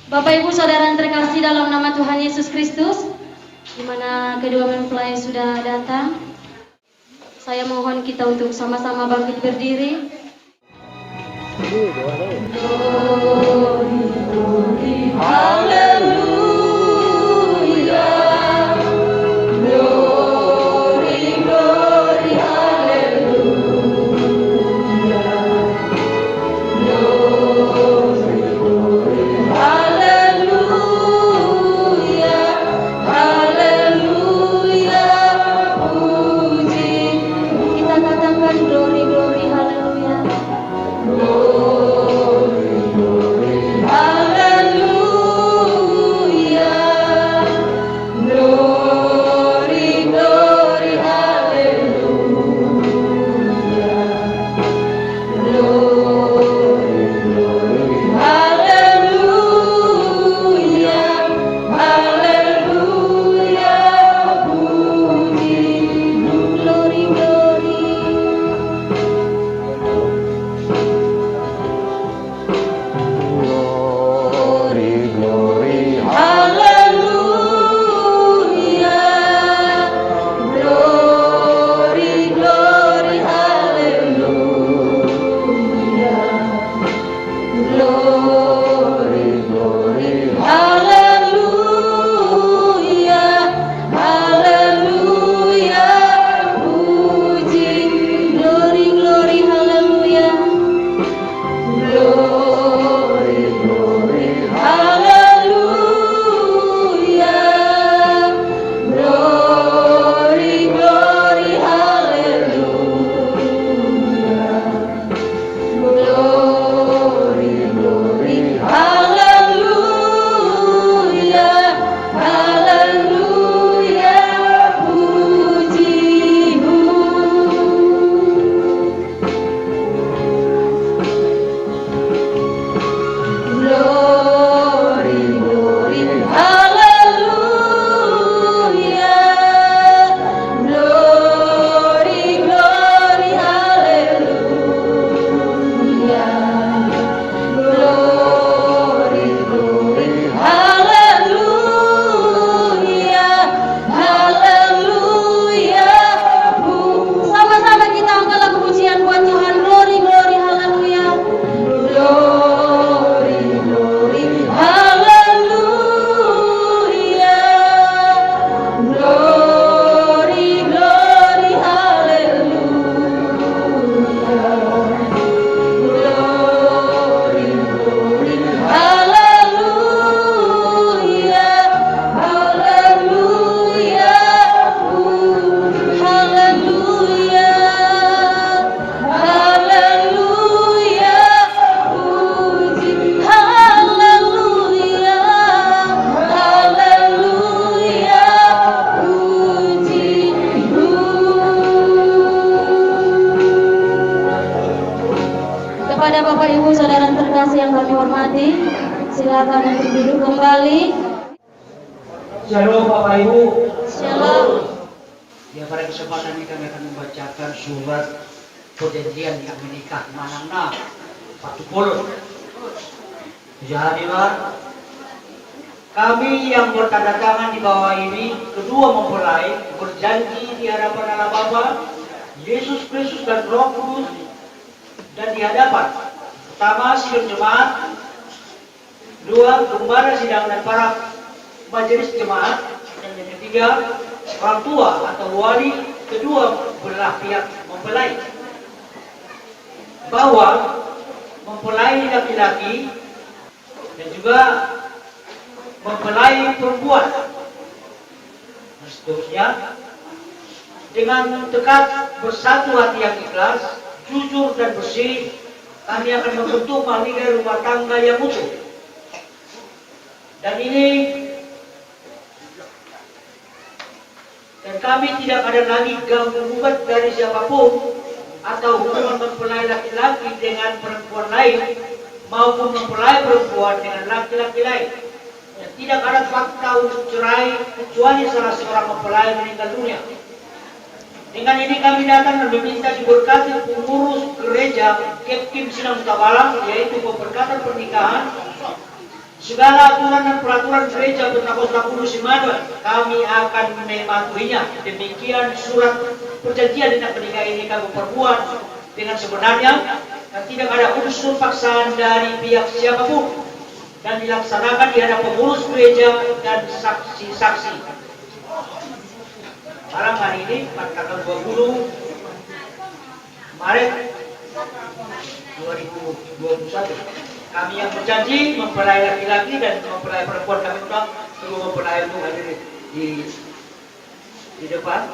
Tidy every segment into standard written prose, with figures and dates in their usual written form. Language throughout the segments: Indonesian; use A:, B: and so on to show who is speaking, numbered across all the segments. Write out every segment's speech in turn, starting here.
A: Bapak Ibu Saudara yang terkasih dalam nama Tuhan Yesus Kristus, di mana kedua mempelai sudah datang, saya mohon kita untuk sama-sama bangkit berdiri. Haleluya. Kepada Bapak Ibu Saudara terkasih yang kami hormati, silakan untuk duduk kembali.
B: Shalom Bapak Ibu.
A: Shalom.
B: Ya, pada kesempatan ini kami akan membacakan surat perjanjian yang menikah manangna 40. Hadirat, kami yang bertanda tangan di bawah ini, kedua mempelai berjanji di hadapan Allah Bapa, Yesus Kristus dan Roh Kudus, dan di hadapan pertama sidang jemaat, dua gembala sidang dan para majelis jemaat, dan yang ketiga orang tua atau wali kedua belah pihak mempelai bahwa mempelai laki-laki dan juga mempelai perempuan dan seterusnya dengan dekat bersatu hati yang ikhlas, jujur dan bersih, kami akan membentuk mahligai rumah tangga yang utuh. Dan kami tidak ada lagi gangguan dari siapapun atau hubungan mempelai laki-laki dengan perempuan lain maupun mempelai perempuan dengan laki-laki lain. Dan tidak ada fakta untuk cerai kecuali salah seorang mempelai meninggal dunia. Dengan ini kami datang dan meminta diberkati pengurus gereja Kepkim Sinang Tabalang, yaitu pemberkatan pernikahan, segala aturan dan peraturan gereja Pentakosta Kudus Immanuel, kami akan mematuhinya. Demikian surat perjanjian dengan pernikahan ini kami perbuat dengan sebenarnya dan tidak ada unsur paksaan dari pihak siapapun dan dilaksanakan di hadapan pengurus gereja dan saksi-saksi. Malam hari ini pada tanggal 20 Maret 2021 kami yang berjanji mempelai laki-laki dan mempelai perempuan kami undang kedua mempelai itu hadir di depan.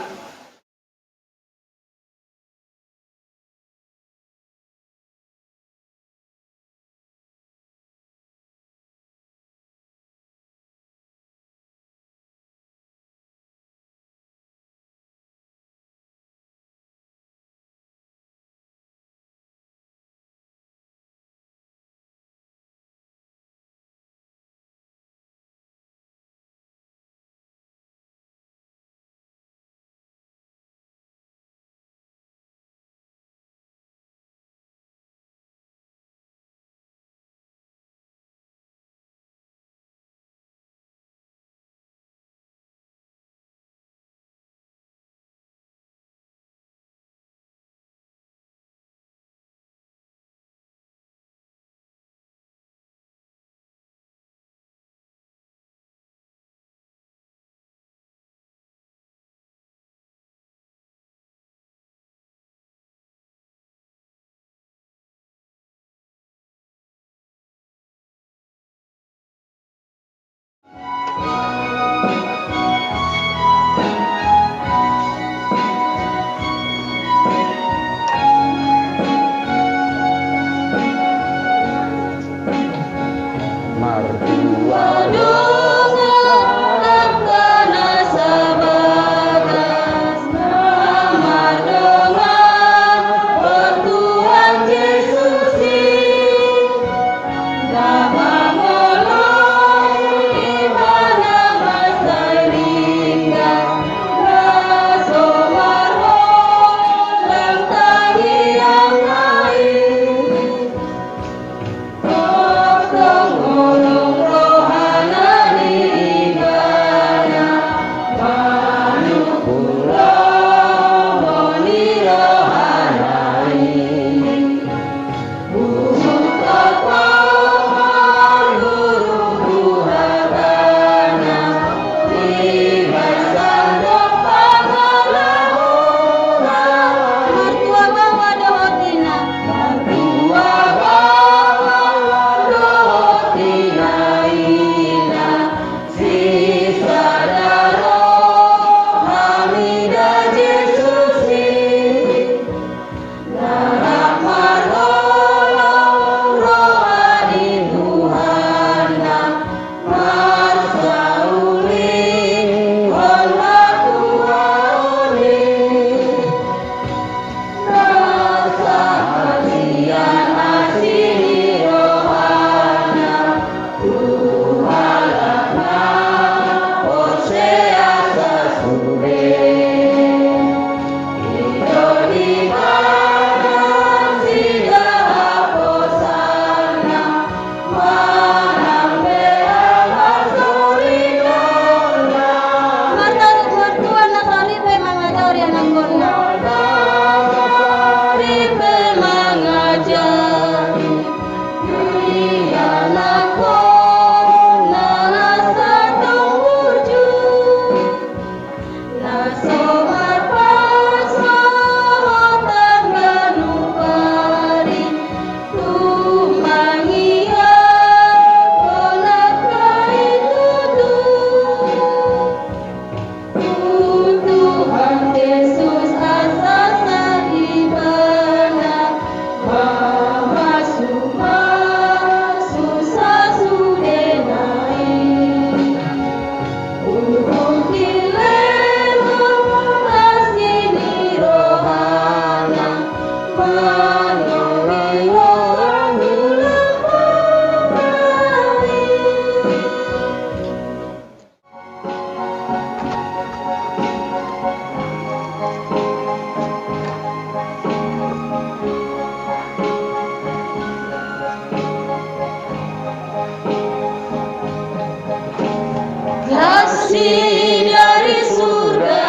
A: Kasih dari surga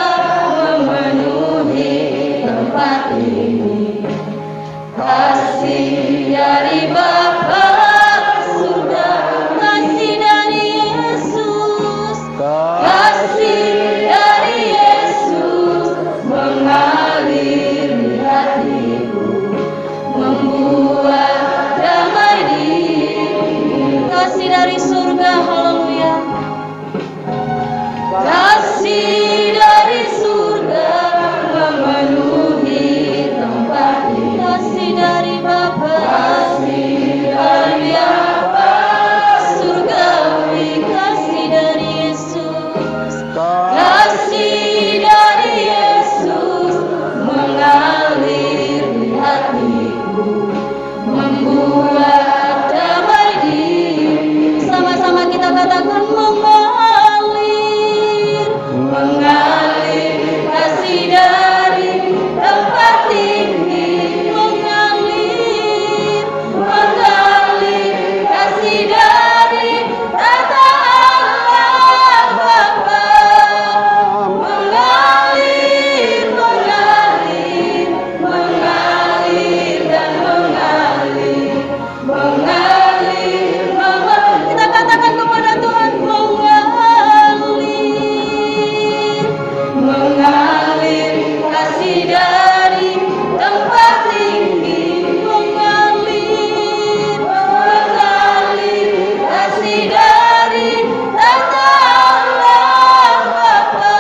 A: memenuhi tempat ini. Kasih dari Bapa surga, kasih dari Yesus, kasih dari Yesus mengalir di hatiku, membuat damai diriku. Kasih dari surga, haleluya. Kasih dari surga memenuhi tempat ini. Kasih dari Bapa, kasih dari Bapa surgawi, kasih dari Yesus, kasih dari Yesus mengalir di hatiku, membuat damai diri. Sama-sama kita katakan mengalir kasih dari tempat tinggi, mengalir kasih dari tata Allah Bapa, mengalir dan mengalir. Kita katakan kepada Tuhan, mengalir kasih dari tempat tinggi, mengalir kasih dari tata Allah Bapa,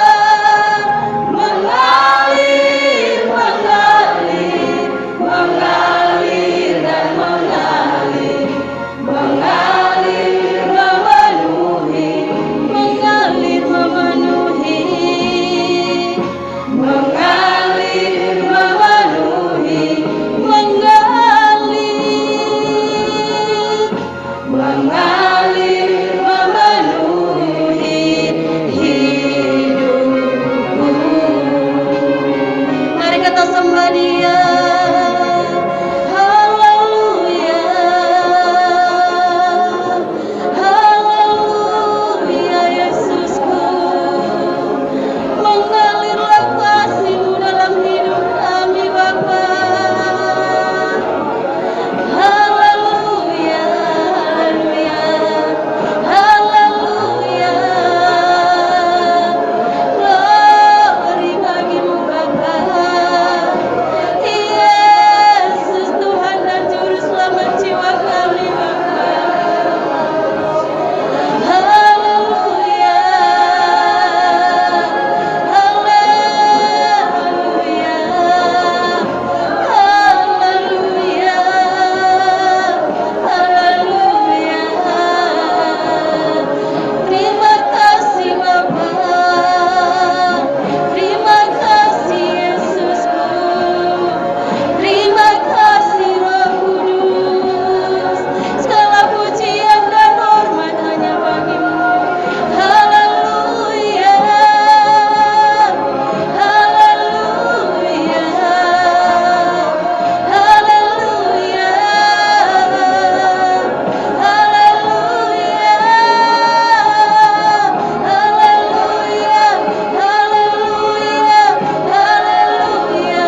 A: mengalir dan mengalir memenuhi, mengalir memenuhi hidupku. Mari kita sembah Dia. Haleluya, haleluya Yesusku. Mengalirlah kasih-Mu dalam hidup kami Bapa. Haleluya, haleluya, haleluya. Glory bagi-Mu Bapa. Yesus Tuhan dan Juru Selamat jiwa kami Bapa. Haleluya, haleluya, haleluya, haleluya. Terima kasih Bapa, terima kasih Yesusku, terima kasih Roh Kudus. Segala pujian dan hormat hanya bagi-Mu. Haleluya, haleluya, haleluya, haleluya, haleluya.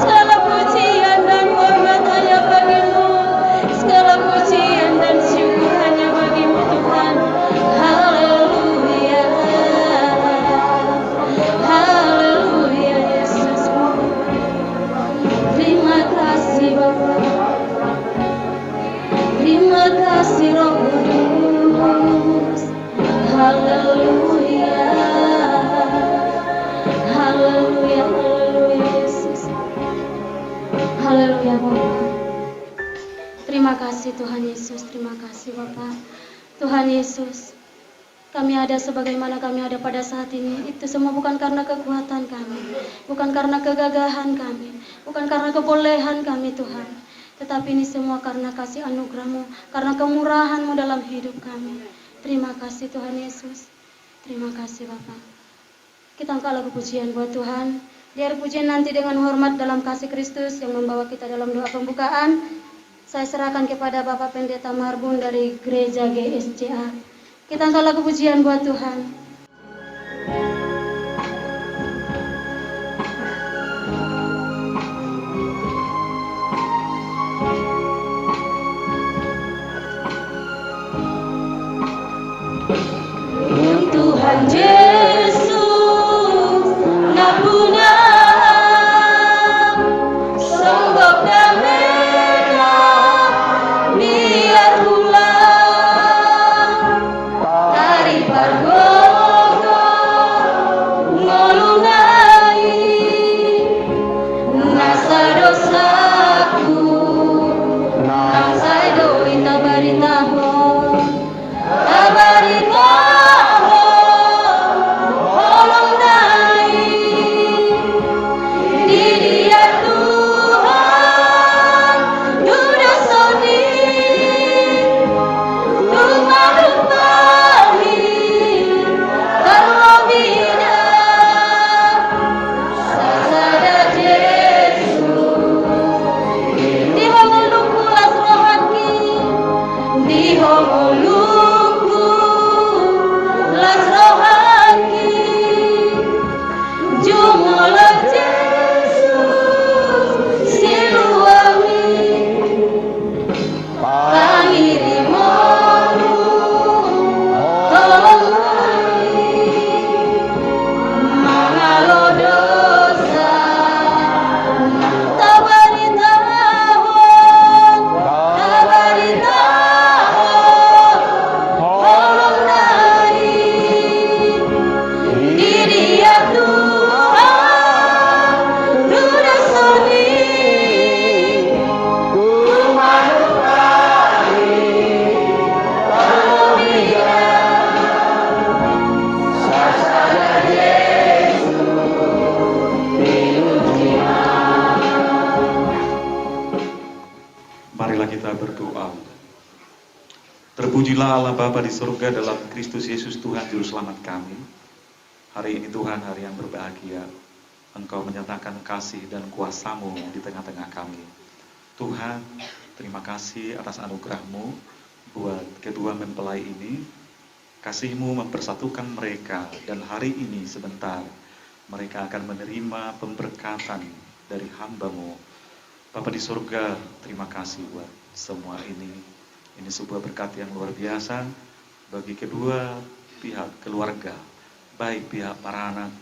A: Segala pujian dan hormat hanya bagi-Mu, segala pujian dan syukur hanya bagi-Mu Tuhan. Haleluya, haleluya Yesusku. Terima kasih Bapa, terima kasih Roh Kudus. Haleluya, haleluya, haleluya Yesus. Haleluya Bapa. Terima kasih Tuhan Yesus, terima kasih Bapa. Tuhan Yesus, kami ada sebagaimana kami ada pada saat ini, itu semua bukan karena kekuatan kami, bukan karena kegagahan kami, bukan karena kebolehan kami Tuhan, tetapi ini semua karena kasih anugerah-Mu, karena kemurahan-Mu dalam hidup kami. Terima kasih Tuhan Yesus, terima kasih Bapa. Kita angkat lagu pujian buat Tuhan. Biar pujian nanti dengan hormat dalam kasih Kristus yang membawa kita dalam doa pembukaan. Saya serahkan kepada Bapak Pendeta Marbun dari Gereja GSCA. Kita angkat lagu pujian buat Tuhan. Tuhan Yesus ngampuna songgok dameka biar pulang dari pargogo ngolungai nasa dosaku nangsai doi tabaritahon
C: Terpujilah Allah Bapa di surga dalam Kristus Yesus Tuhan Juru Selamat kami. Hari ini Tuhan hari yang berbahagia. Engkau menyatakan kasih dan kuasa-Mu di tengah-tengah kami. Tuhan, terima kasih atas anugerah-Mu buat kedua mempelai ini. Kasih-Mu mempersatukan mereka dan hari ini sebentar mereka akan menerima pemberkatan dari hamba-Mu. Bapa di surga, terima kasih buat semua ini. Ini sebuah berkat yang luar biasa bagi kedua pihak keluarga, baik pihak para anak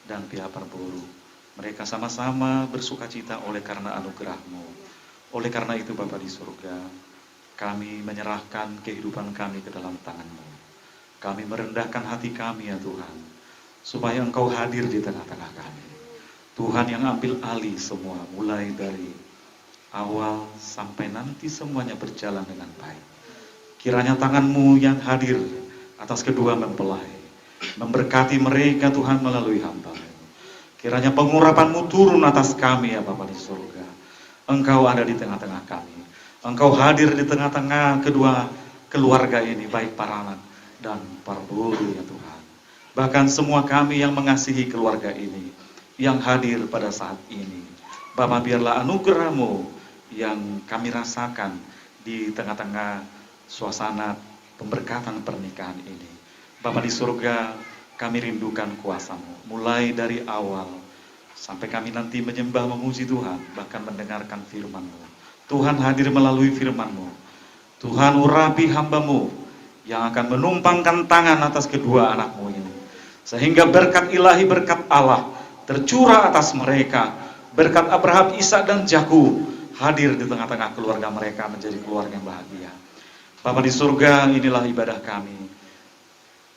C: dan pihak para guru. Mereka sama-sama bersukacita oleh karena anugerah-Mu. Oleh karena itu Bapa di surga, kami menyerahkan kehidupan kami ke dalam tangan-Mu. Kami merendahkan hati kami ya Tuhan, supaya Engkau hadir di tengah-tengah kami. Tuhan yang ambil alih semua, mulai dari awal sampai nanti semuanya berjalan dengan baik. Kiranya tangan-Mu yang hadir atas kedua mempelai, memberkati mereka Tuhan melalui hamba-Mu. Kiranya pengurapan-Mu turun atas kami ya Bapa di surga. Engkau ada di tengah-tengah kami. Engkau hadir di tengah-tengah kedua keluarga ini, baik para anak dan para guru ya Tuhan. Bahkan semua kami yang mengasihi keluarga ini, yang hadir pada saat ini. Bapa, biarlah anugerah-Mu yang kami rasakan di tengah-tengah suasana pemberkatan pernikahan ini. Bapa di surga, kami rindukan kuasa-Mu, mulai dari awal sampai kami nanti menyembah memuji Tuhan, bahkan mendengarkan firman-Mu. Tuhan hadir melalui firman-Mu. Tuhan urapi hamba-Mu yang akan menumpangkan tangan atas kedua anak-Mu ini, sehingga berkat ilahi, berkat Allah tercurah atas mereka, berkat Abraham, Ishak dan Yakub hadir di tengah-tengah keluarga mereka menjadi keluarga yang bahagia. Bapa di surga, inilah ibadah kami.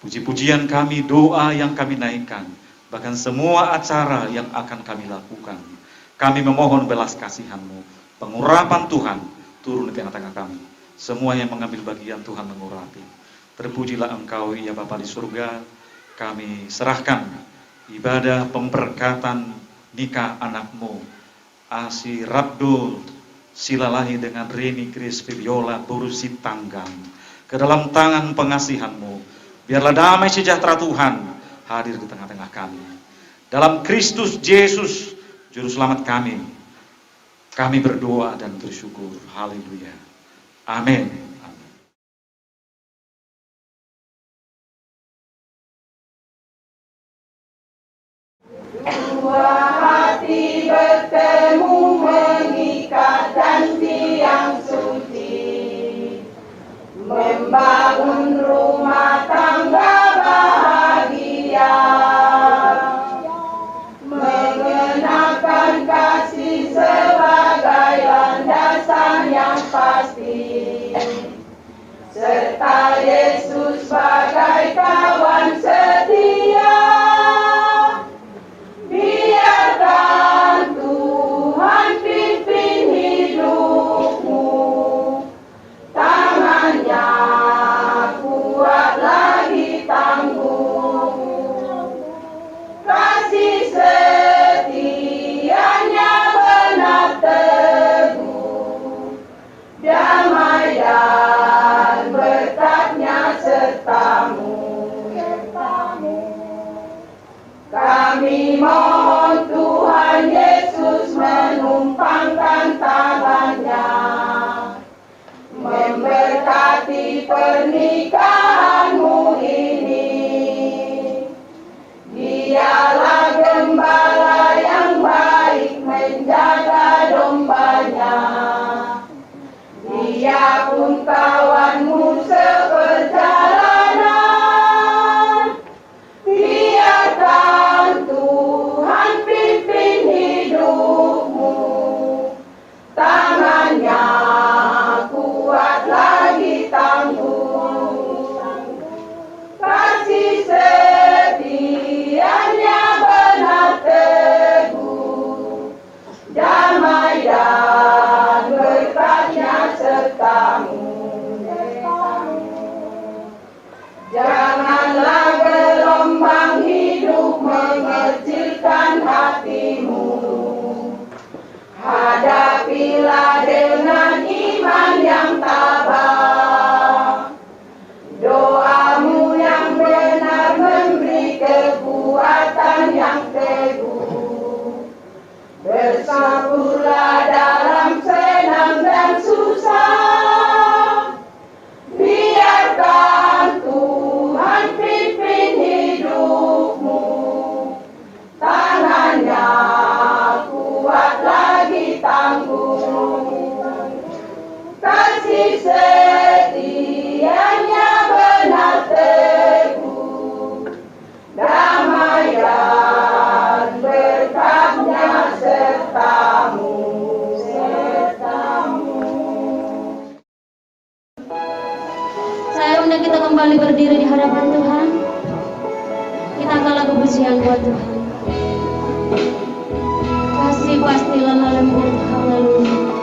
C: Puji-pujian kami, doa yang kami naikkan, bahkan semua acara yang akan kami lakukan. Kami memohon belas kasihan-Mu, pengurapan Tuhan turun di tengah-tengah kami. Semua yang mengambil bagian Tuhan mengurapi. Terpujilah Engkau ya Bapa di surga. Kami serahkan ibadah pemberkatan nikah anak-Mu Asi Rabdul Silalahi dengan Reni Kris Fibiola Burusi Tanggang ke dalam tangan pengasihan-Mu. Biarlah damai sejahtera Tuhan hadir di tengah-tengah kami. Dalam Kristus Yesus Juru Selamat kami berdoa dan bersyukur. Haleluya. Amin.
D: Dua hati bertemu mengikat janji yang suci, membangun rumah tangga bahagia, mengenakan kasih sebagai landasan yang pasti, serta Yesus sebagai kawan setia. Biarkan Tuhan pimpin hidupmu, tangannya kuat lagi tangguh, kasih setianya benar teguh, damai dan berkatnya sertamu. Kami mohon Tuhan Yesus menumpangkan tangannya, memberkati pernikahanmu ini. Dialah gembala yang baik menjaga dombanya, Dia pun kawanmu seperjalanan. Biarkan Tuhan pimpin hidupmu, tangannya kuat lagi tangguh, kasih setianya benar teguh, damai dan berkatnya sertamu. Janganlah gelombang hidup mengecilkan hatimu, hadapilah dengan iman yang tabah. Doamu yang benar memberi kekuatan yang teguh, bersabarlah dalam senang dan susah. Biarkan Tuhan pimpin hidupmu, tangannya kuat lagi tangguh, kasih setianya benar teguh, damai dan berkatnya sertamu.
A: Saya undang kita kembali berdiri di hadapan Tuhan. Kita angkat lagu pujian buat Tuhan. Kasih pasti lemah lembut, haleluya.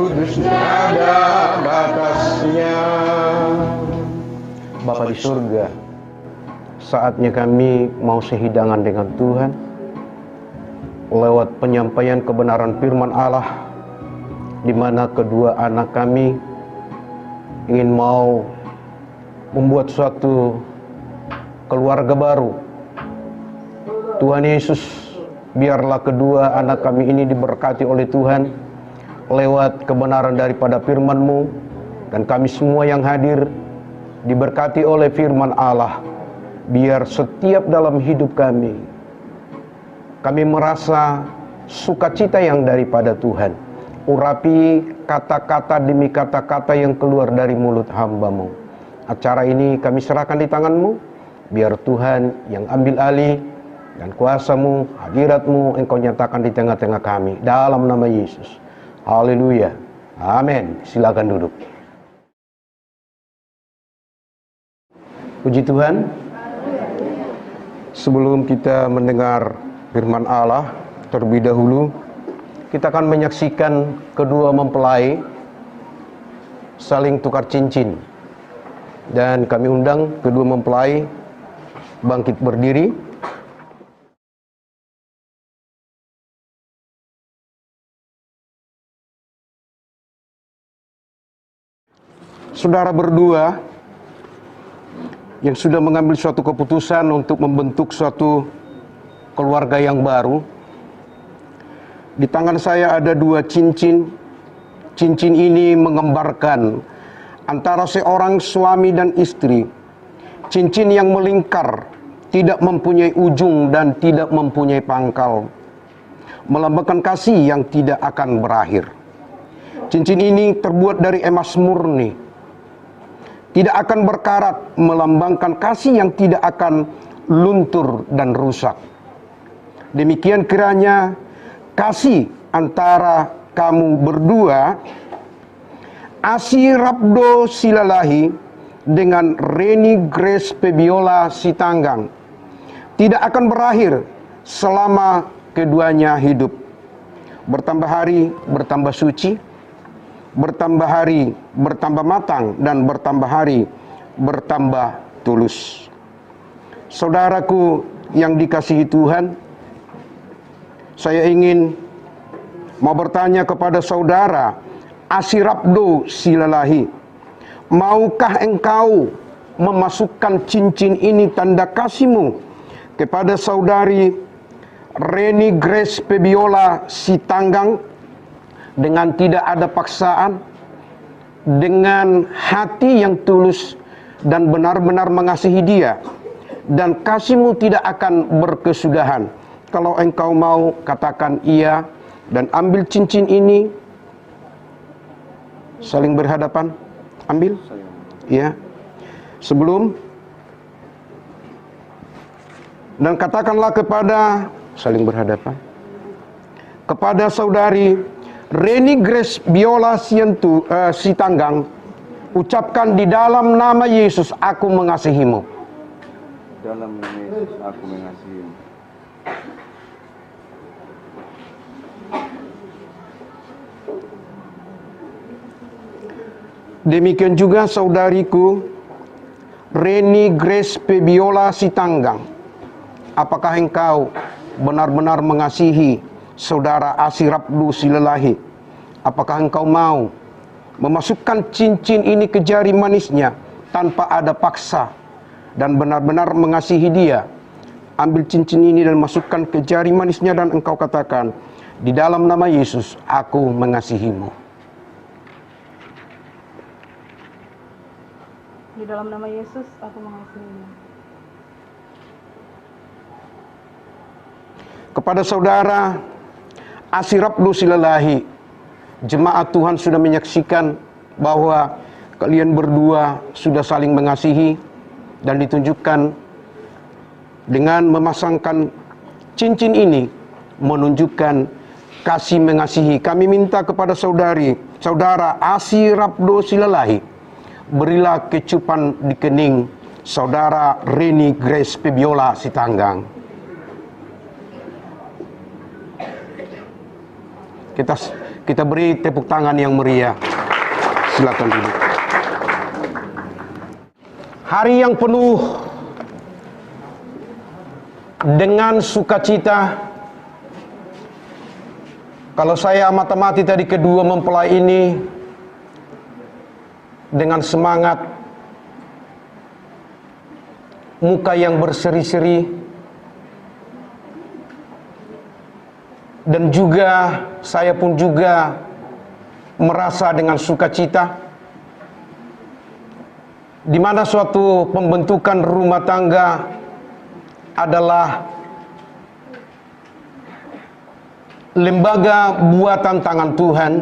E: Kudus ada batasnya. Bapa di surga, saatnya kami mau sehidangan dengan Tuhan lewat penyampaian kebenaran firman Allah, di mana kedua anak kami ingin mau membuat suatu keluarga baru. Tuhan Yesus, biarlah kedua anak kami ini diberkati oleh Tuhan lewat kebenaran daripada firman-Mu, dan kami semua yang hadir diberkati oleh firman Allah. Biar setiap dalam hidup kami merasa sukacita yang daripada Tuhan. Urapi kata-kata demi kata-kata yang keluar dari mulut hamba-Mu. Acara ini kami serahkan di tangan-Mu. Biar Tuhan yang ambil alih, dan kuasa-Mu, hadirat-Mu Engkau nyatakan di tengah-tengah kami. Dalam nama Yesus. Haleluya. Amin. Silakan duduk. Puji Tuhan. Sebelum kita mendengar firman Allah, terlebih dahulu kita akan menyaksikan kedua mempelai saling tukar cincin. Dan kami undang kedua mempelai bangkit berdiri. Saudara berdua yang sudah mengambil suatu keputusan untuk membentuk suatu keluarga yang baru. Di tangan saya ada dua cincin. Cincin ini menggambarkan antara seorang suami dan istri. Cincin yang melingkar, tidak mempunyai ujung dan tidak mempunyai pangkal, melambangkan kasih yang tidak akan berakhir. Cincin ini terbuat dari emas murni, tidak akan berkarat, melambangkan kasih yang tidak akan luntur dan rusak. Demikian kiranya kasih antara kamu berdua, Asi Rabdo Silalahi dengan Reni Grace Febiola Sitanggang, tidak akan berakhir selama keduanya hidup. Bertambah hari, bertambah suci, bertambah hari, bertambah matang, dan bertambah hari, bertambah tulus. Saudaraku yang dikasihi Tuhan, saya ingin mau bertanya kepada saudara Asi Rabdo Silalahi, maukah engkau memasukkan cincin ini tanda kasihmu kepada saudari Reni Grace Febiola Sitanggang dengan tidak ada paksaan, dengan hati yang tulus dan benar-benar mengasihi dia, dan kasihmu tidak akan berkesudahan? Kalau engkau mau, katakan iya dan ambil cincin ini. Saling berhadapan, ambil. Ya. Sebelum, dan katakanlah kepada, saling berhadapan, kepada saudari Reni Grace Biola Sitanggang, ucapkan di dalam nama Yesus, aku mengasihimu.
F: Dalam nama Yesus, aku mengasihimu.
E: Demikian juga saudariku Reni Grace Febiola Sitanggang, apakah engkau benar-benar mengasihi saudara Asi Rabdo Silalahi? Apakah engkau mau memasukkan cincin ini ke jari manisnya tanpa ada paksa dan benar-benar mengasihi dia? Ambil cincin ini dan masukkan ke jari manisnya, dan engkau katakan, di dalam nama Yesus, aku mengasihimu.
G: Di dalam nama Yesus, aku mengasihimu.
E: Kepada saudara Asi Rabdo Silalahi, jemaat Tuhan sudah menyaksikan bahwa kalian berdua sudah saling mengasihi, dan ditunjukkan dengan memasangkan cincin ini menunjukkan kasih mengasihi. Kami minta kepada saudara Asi Rabdo Silalahi, berilah kecupan di kening saudara Reni Grace Febiola Sitanggang. Kita beri tepuk tangan yang meriah. Silakan duduk. Hari yang penuh dengan sukacita. Kalau saya amati tadi kedua mempelai ini dengan semangat, muka yang berseri-seri, dan juga saya pun juga merasa dengan sukacita, di mana suatu pembentukan rumah tangga adalah lembaga buatan tangan Tuhan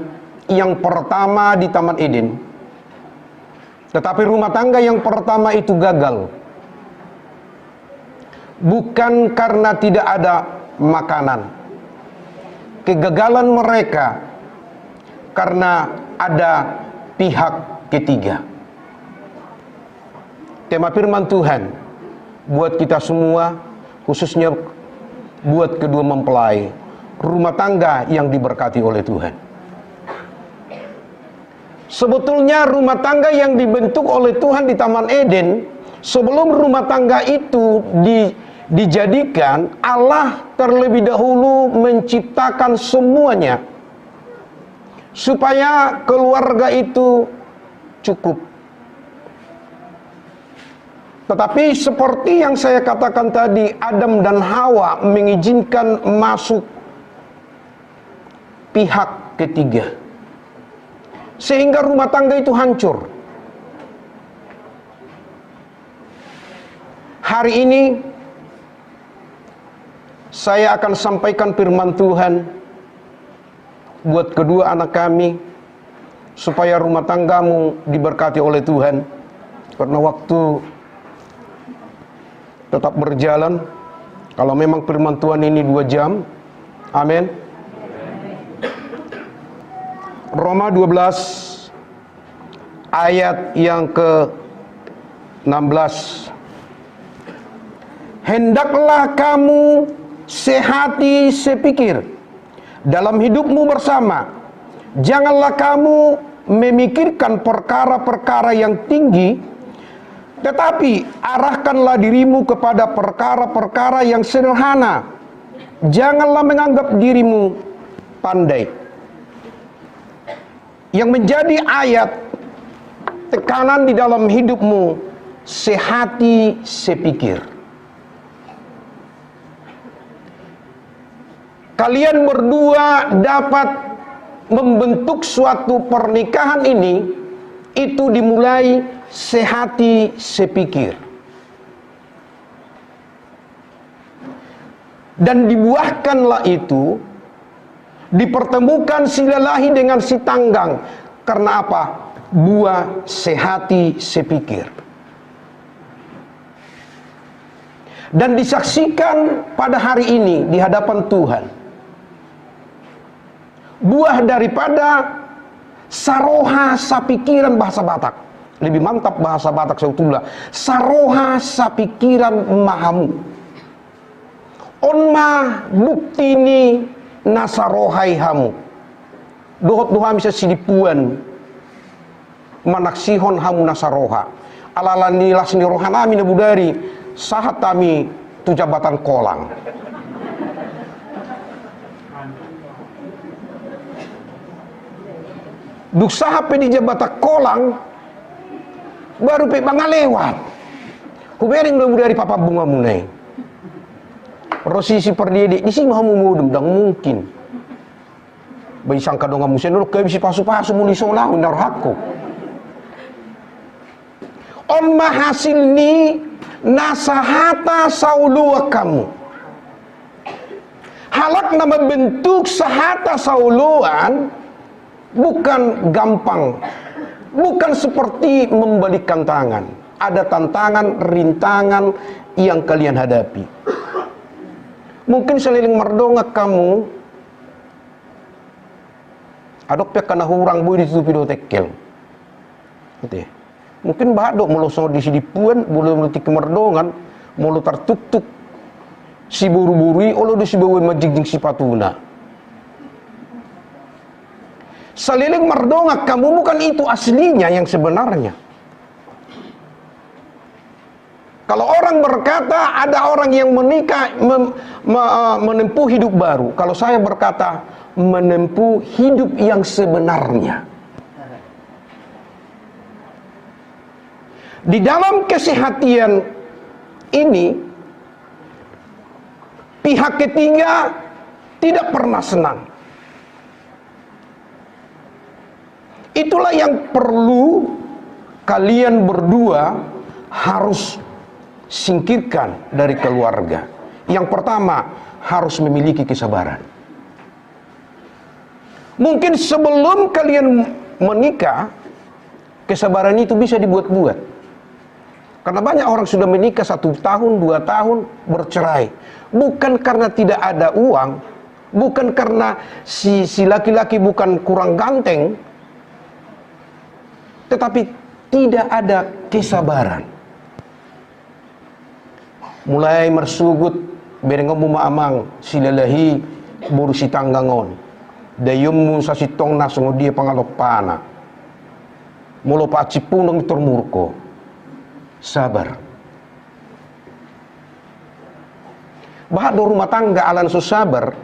E: yang pertama di Taman Eden. Tetapi rumah tangga yang pertama itu gagal. Bukan karena tidak ada makanan. Kegagalan mereka karena ada pihak ketiga. Tema firman Tuhan buat kita semua, khususnya buat kedua mempelai, rumah tangga yang diberkati oleh Tuhan. Sebetulnya rumah tangga yang dibentuk oleh Tuhan di Taman Eden, sebelum rumah tangga itu dijadikan, Allah terlebih dahulu menciptakan semuanya supaya keluarga itu cukup. Tetapi seperti yang saya katakan tadi, Adam dan Hawa mengizinkan masuk pihak ketiga, sehingga rumah tangga itu hancur. Hari ini saya akan sampaikan firman Tuhan buat kedua anak kami, supaya rumah tanggamu diberkati oleh Tuhan. Karena waktu tetap berjalan. Kalau memang firman Tuhan ini 2 jam. Amin. Roma 12 ayat yang ke-16. Hendaklah kamu sehati sepikir dalam hidupmu bersama. Janganlah kamu memikirkan perkara-perkara yang tinggi, tetapi arahkanlah dirimu kepada perkara-perkara yang sederhana. Janganlah menganggap dirimu pandai. Yang menjadi ayat tekanan di dalam hidupmu, sehati sepikir. Kalian berdua dapat membentuk suatu pernikahan ini, itu dimulai sehati sepikir. Dan dibuahkanlah itu, dipertemukan si lelahi dengan si tanggang. Karena apa? Buah sehati sepikir. Dan disaksikan pada hari ini di hadapan Tuhan, buah daripada saroha sapikiran, bahasa Batak. Lebih mantap bahasa Batak seutula. Saroha sapikiran mahamu. Onma buktini nasarohai hamu. Dohot doha bisa sidipuan manaksihon hamu nasaroha. Alalan nilas ni rohanami na budari sahat kami tu jabatan kolang. Duk sahape di jabatan kolang baru pe bangalewat. Kubering na budari papa bunga munai. Rosisi perdidik di sini hamu mudum dang mungkin. Bayi sangka donga musen dulu kayak bisa pasu-pasu muli solah unar hakku. On mahasil ni nasahata saulua kamu. Halak nama bentuk sahata sauluan bukan gampang. Bukan seperti membalikan tangan. Ada tantangan, rintangan yang kalian hadapi. Mungkin seliling merdonga kamu adok pek kana hurang boy ditutupi do tekel. Gitu ya. Mungkin bahado mulu so di sidipuan, mulu menuti kemerdongan, mulu tertuk-tuk si buru-burui olo do si bawa majiging si patuna. Saliling merdongak kamu, bukan itu aslinya yang sebenarnya. Kalau orang berkata ada orang yang menikah menempuh hidup baru, kalau saya berkata menempuh hidup yang sebenarnya. Di dalam kesehatian ini, pihak ketiga tidak pernah senang. Itulah yang perlu kalian berdua harus singkirkan dari keluarga. Yang pertama, harus memiliki kesabaran. Mungkin sebelum kalian menikah, kesabaran itu bisa dibuat-buat. Karena banyak orang sudah menikah 1 tahun, 2 tahun, bercerai. Bukan karena tidak ada uang, bukan karena si laki-laki bukan kurang ganteng, tetapi tidak ada kesabaran. Mulai mersugut berengom amang silalahi burusi tanggangon dayum sa sitong nasong dia pangalopana mulo pa cipunong turmurko. Sabar. Bahak do rumah tangga alan so sabar.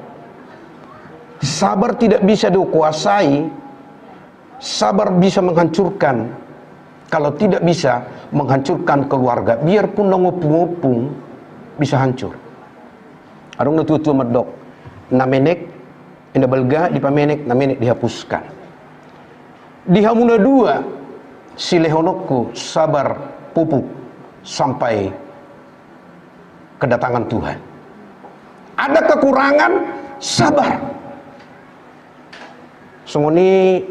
E: Sabar tidak bisa dikuasai. Sabar bisa menghancurkan. Kalau tidak bisa menghancurkan keluarga, biarpun ngopung-ngopung bisa hancur. Arung natutu medok, namenek, ina belga dipamenek, namenek dihapuskan. Dihamuna dua, si lehonokku sabar pupuk sampai kedatangan Tuhan. Ada kekurangan, sabar. Sungoni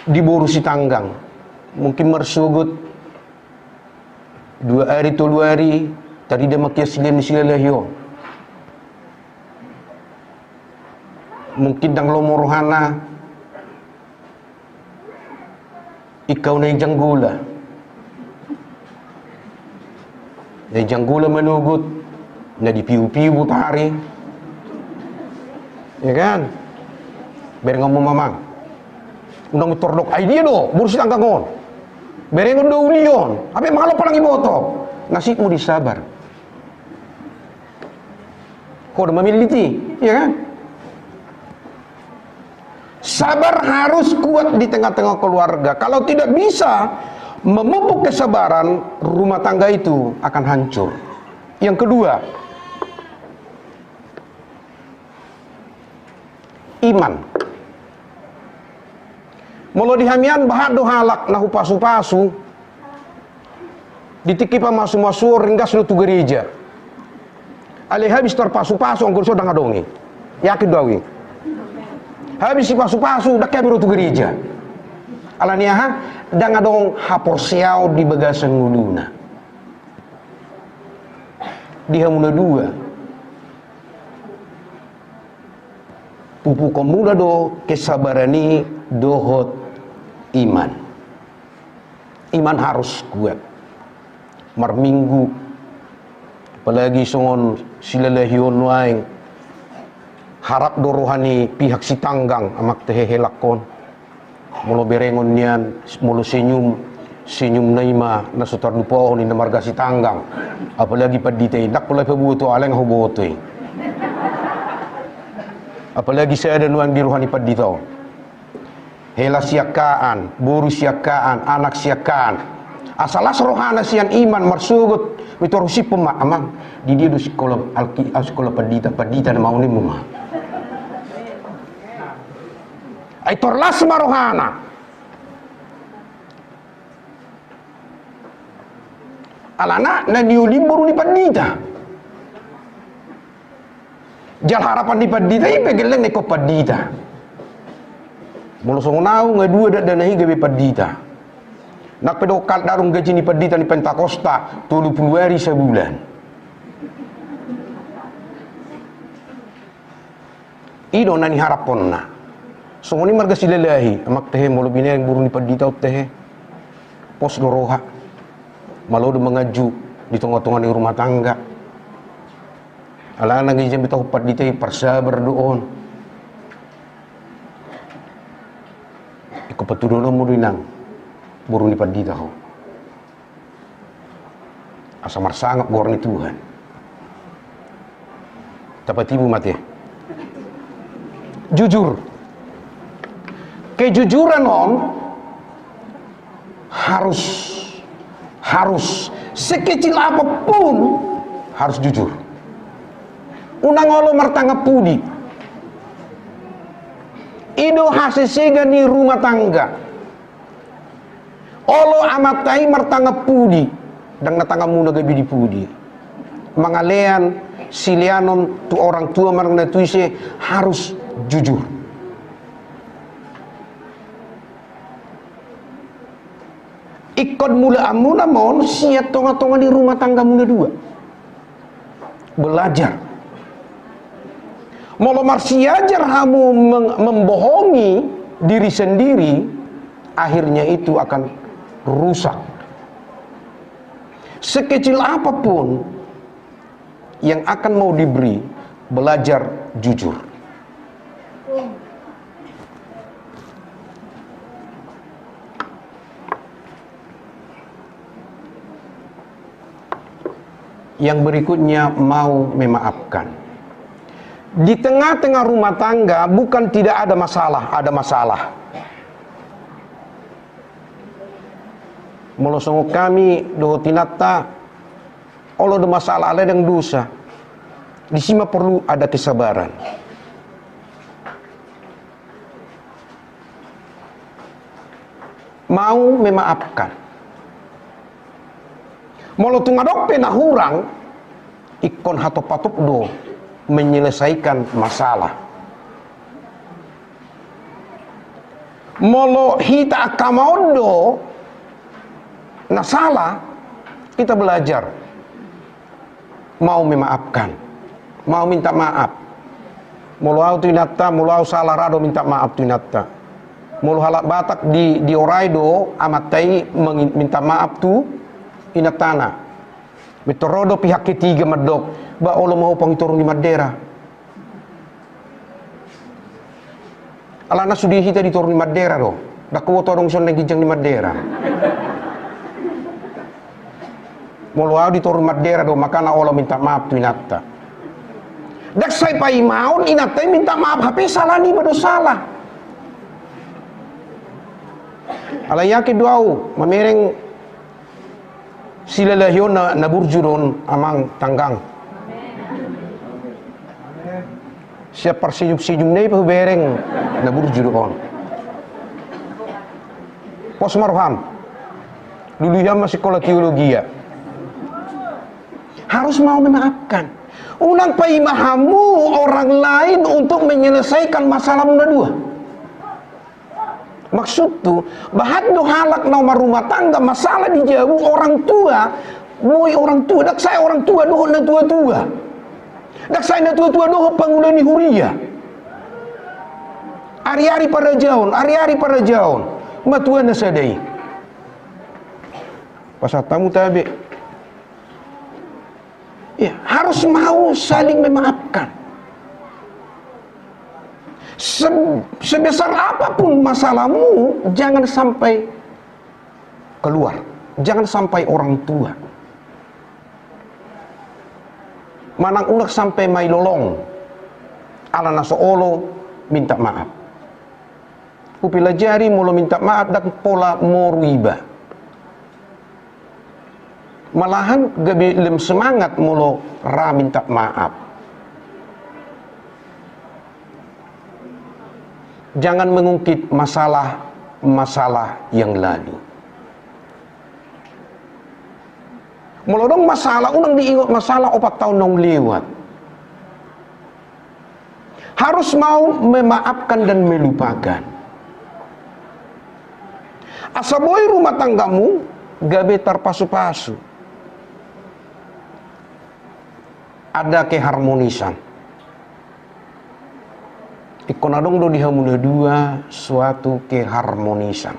E: diborusi tanggang, mungkin mersugut 2 hari 3 hari. Tadi dia makia sila lahyo. Mungkin dang lomorohana. Ikaw na janggula. Na janggula manugot. Na dipiu-piu tari. Ya kan? Bereng ngomong mamang. Undang tordok ay dia do, bursi tanggangon. Bereng do ulion. Apa malo palang iboto. Nasibmu disabar. Kau udah memiliki, ya kan? Sabar harus kuat di tengah-tengah keluarga. Kalau tidak bisa memupuk kesabaran, rumah tangga itu akan hancur. Yang kedua, iman. Molo dihamian bahak do halak nahu pasu-pasu, ditikipa masu-masu ringgas lu tu gereja. Ale habis terpasu-pasu anggur so dangadongi. Yakin doawi. Habis si pasu-pasu dak kami tu gereja. Alania ha dangadong haporsiao di bagasan nguluna. Dihamuna dua. Pupu komuna do kesabarani dohot iman. Iman harus kuat. Marminggu apalagi songon silalahion waing harap do rohani pihak si tanggang amak tehehelakon mulo berengon nian mulo senyum naima na sutar dupo ni na marga si tanggang apalagi padite dak pula pabuto aleng hubotoy apalagi saya ada nuang di rohani padito hela siakaan buru siakaan anak siakaan asalas rohana sian iman marsugut mitorusi pema amang di dia do sekolah sekolah padita na mauni muma ay torlas marohana alana na niulimburu ni padita jal harapan di padita ipegeleng neko padita mulusong nau ngadua danahi gabe padita nak pedokal darung gaji ni padita ni Pentakosta 30 hari sebulan. Ido nani harapon na. So ngoni marga silalahi amak tehe molo bineng buru ni padita tehe. Pos doroha. Malo do mengaju di tengah-tengah di rumah tangga. Ala nagi jam bitaw padita persabar doon. kepetudono mo dinang burung di padita ho. Asa marsangap gorni Tuhan. Dapat ibu mati. Jujur. Kejujuran on harus sekecil apapun harus jujur. Unang olo martanga pudi. Ido hasesega ni rumah tangga. Olo amatai martanga pudi dan natanga muna gabi di pudi. Mangalean silianon tu orang tua marang tuise harus jujur. Ikut mula amuna mon siat tonga-tonga di rumah tangga muna dua. Belajar. Molomar siajar kamu membohongi diri sendiri, akhirnya itu akan rusak. Sekecil apapun yang akan mau diberi, belajar jujur. Yang berikutnya mau memaafkan. Di tengah-tengah rumah tangga bukan tidak ada masalah, ada masalah. Melosong kami do tinata olo ada masalah ada yang dosa. Di sini perlu ada kesabaran. Mau memaafkan. Molo tungadok penahurang ikon hatop-patop do menyelesaikan masalah. Molo hita akamodo na salah, kita belajar mau memaafkan, mau minta maaf. Molo au tinata, molo au salah rado minta maaf tinata. Molo halak batak di oraido amatai minta maaf tu inatana. Metorodo pihak ketiga medok ba olo mau pangiturun di Madera. Alana sudi hita diturun di Madera do. Dakuwo torong son gijang di Madera. Molo au diturun Madera do makana olo minta maaf tu inata. Dak sai pai maun inata minta maaf hape salah ni bado salah. Alayaki doau mamereng sila lahyo na naburjuron amang tanggang. Siap persijum-sijum na ipahubereng naburjuron. Pos maruham. Luluyam sekolah teologi. Harus mau memaafkan. Unang paimahamu orang lain untuk menyelesaikan masalah muna dua. Maksud tu, bahat do halak nomor rumah tangga masalah dijauh orang tua, moi orang tua, dak saya orang tua doh na tua-tua. Dak saya na tua-tua doh pangulani huria. Ari-ari para jaun, matua na sadai. Pasal tamu tabe. Ya, harus mau saling memaafkan. Sebesar apapun masalahmu, jangan sampai keluar, jangan sampai orang tua. Manang unak sampai mai lolong, ala nasoolo minta maaf. Upilajari mulu minta maaf dan pola moruiba. Malahan gabi lem semangat mulu ra minta maaf. Jangan mengungkit masalah-masalah yang lalu. Melodong masalah, unang diingat masalah 4 tahun yang lewat. Harus mau memaafkan dan melupakan. Asaboy rumah tanggamu gabe terpasu-pasu. Ada keharmonisan. Ikonadong do dihamuna dua suatu keharmonisan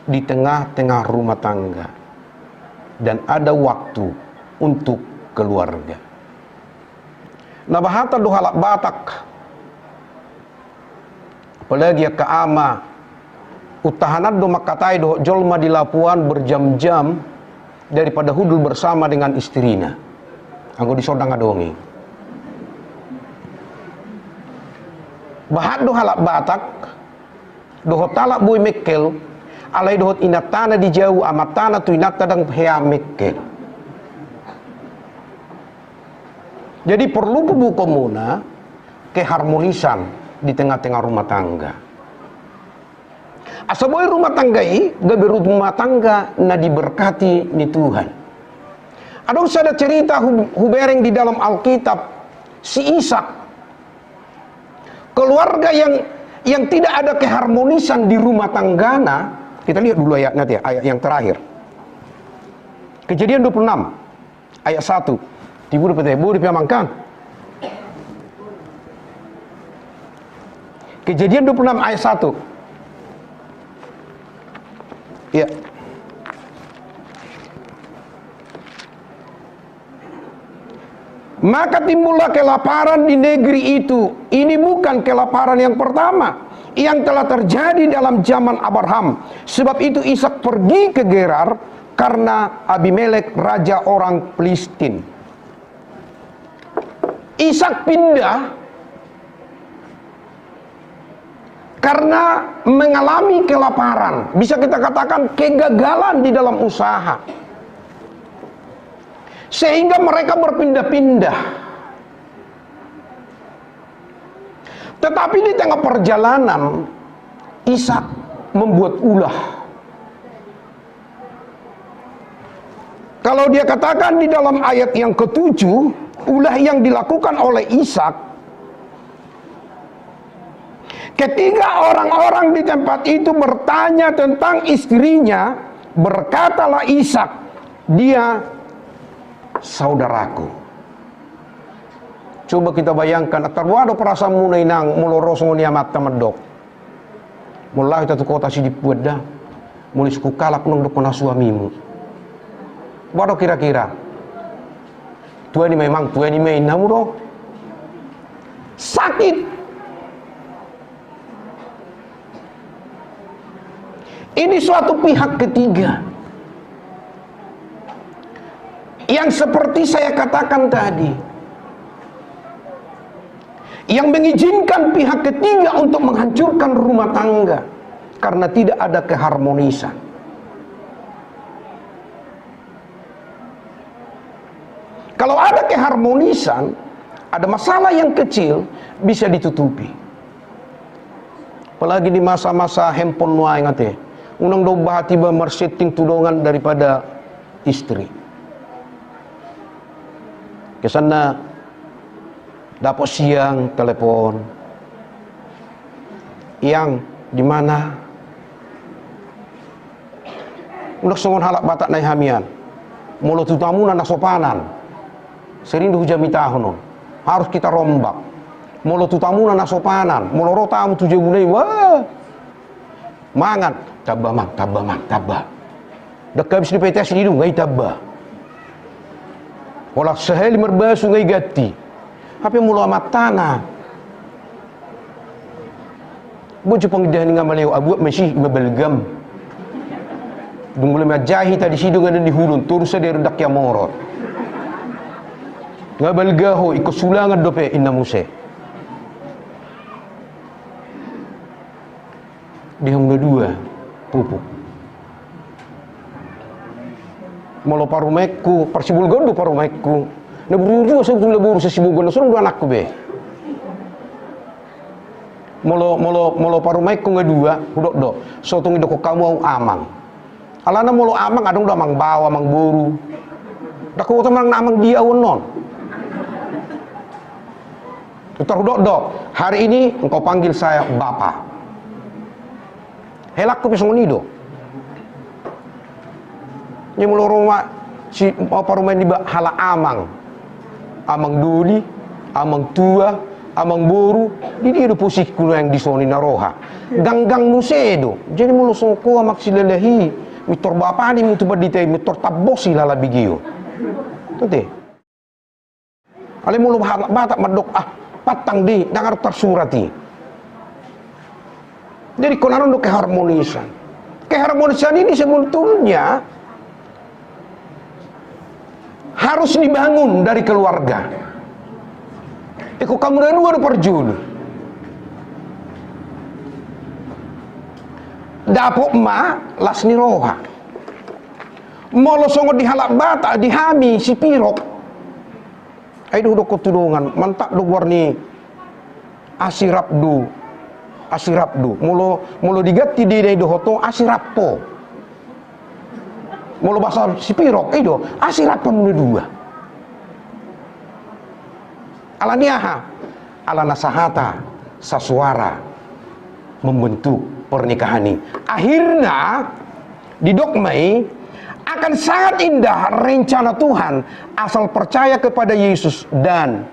E: di tengah-tengah rumah tangga dan ada waktu untuk keluarga. Nabahata do halak batak apalagi ya kaama utahanan do makatai do jolma di Lapuan berjam-jam daripada hudul bersama dengan istrinya. Anggo disodang adongi. Bahat do halak Batak, dohot talak boy Mekkel, alai dohot inatana di jauh amatana tu inata dang hea Mekkel. Jadi perlu bubu komuna keharmonisan di tengah-tengah rumah tangga. Asaboy rumah tangga gabe rumah tangga na diberkati ni Tuhan. Ada usah cerita hubereng di dalam Alkitab si Ishak, keluarga yang tidak ada keharmonisan di rumah tanggana. Kita lihat dulu ayatnya ya, ayat yang terakhir. Kejadian 26 ayat 1. Tibu dipiamangkan. Kejadian 26 ayat 1. Ya. Maka timbullah kelaparan di negeri itu. Ini bukan kelaparan yang pertama yang telah terjadi dalam zaman Abraham. Sebab itu Ishak pergi ke Gerar karena Abimelek raja orang Filistin. Ishak pindah karena mengalami kelaparan. Bisa kita katakan kegagalan di dalam usaha. Sehingga mereka berpindah-pindah. Tetapi di tengah perjalanan Ishak membuat ulah. Kalau dia katakan di dalam ayat yang ke-7, ulah yang dilakukan oleh Ishak, ketika orang-orang di tempat itu bertanya tentang istrinya, berkatalah Ishak, dia saudaraku. Coba kita bayangkan, terwado perasa munay nang mulorosong ni amat tamedok. Mulai kita kota si dipueda, mulai suku kalap nang dokona suamimu. Wado kira-kira. Tuan ini memang tuan ini main namu do. Sakit. Ini suatu pihak ketiga yang seperti saya katakan tadi, yang mengizinkan pihak ketiga untuk menghancurkan rumah tangga karena tidak ada keharmonisan. Kalau ada keharmonisan, ada masalah yang kecil bisa ditutupi. Apalagi di masa-masa handphone nuai ngate, unang do bahati ba marsetting tudongan daripada istri. Kesana dapat siang telepon yang dimana udah songon halak batak naik hamian mulut tutamu nana sopanan serindu hujami tahunon harus kita rombak mulut tutamu nana sopanan muloro tamu tujuh bunai wah mangan tabah dekat habis di PTS ini dong ngai tabah walau seheli merbasu ngai gati tapi mulu amat tanah buju pengidaan nga maleo abu masih mabelgam dung mulai majahi tadi sidung ada di hulun terus ada redak ya morot nga belgaho ikut sulangan dope inna muse dia mula dua pupuk molo parumekku persibul gondo parumekku na buru sebetulnya buru sesibul gondo suruh dua anakku be molo parumekku ngedua hudok do sotong idoko kamu amang alana molo amang adong do amang bawa amang buru dak ko tamang amang dia wonon tutar hudok do hari ini engkau panggil saya bapak helakku pisong nido nya molo rumah si parumen di hala amang amang duli amang tua amang boru di dia pusik kuno yang disoni naroha ganggang musedo jadi mulu songko amak silelehi mitor bapak ni mutu badite mitor tabosi lala bigio tete ale mulu batak madok patang di dangar tersurati Jadi konaron do keharmonisan. Keharmonisan ini sebetulnya harus dibangun dari keluarga. Eko kamu dan dua perjudi. Dapok ma lasni roha. Molo songo dihalak bata dihami si pirok. Aidu do kotudongan mantak do warni asirapdu. Mulo digati di do hoto asirappo. Mulo bahasa si pirok itu asirappo mulu dua. Alaniaha ala nasahata sasuara membentuk pernikahan ini. Akhirnya didokmai akan sangat indah rencana Tuhan asal percaya kepada Yesus dan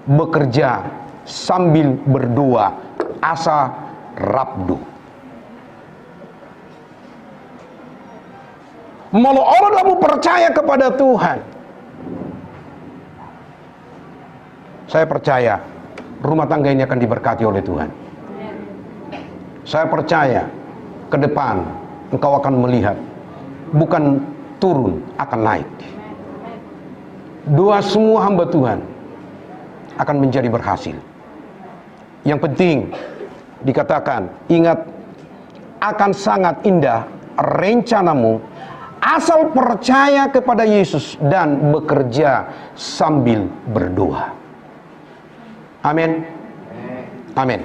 E: bekerja sambil berdoa, asa rabdu. Kalau orang kamu percaya kepada Tuhan, saya percaya rumah tangga ini akan diberkati oleh Tuhan. Saya percaya ke depan engkau akan melihat bukan turun, akan naik. Doa semua hamba Tuhan akan menjadi berhasil. Yang penting dikatakan, ingat, akan sangat indah rencanamu asal percaya kepada Yesus dan bekerja sambil berdoa. Amin. Amin.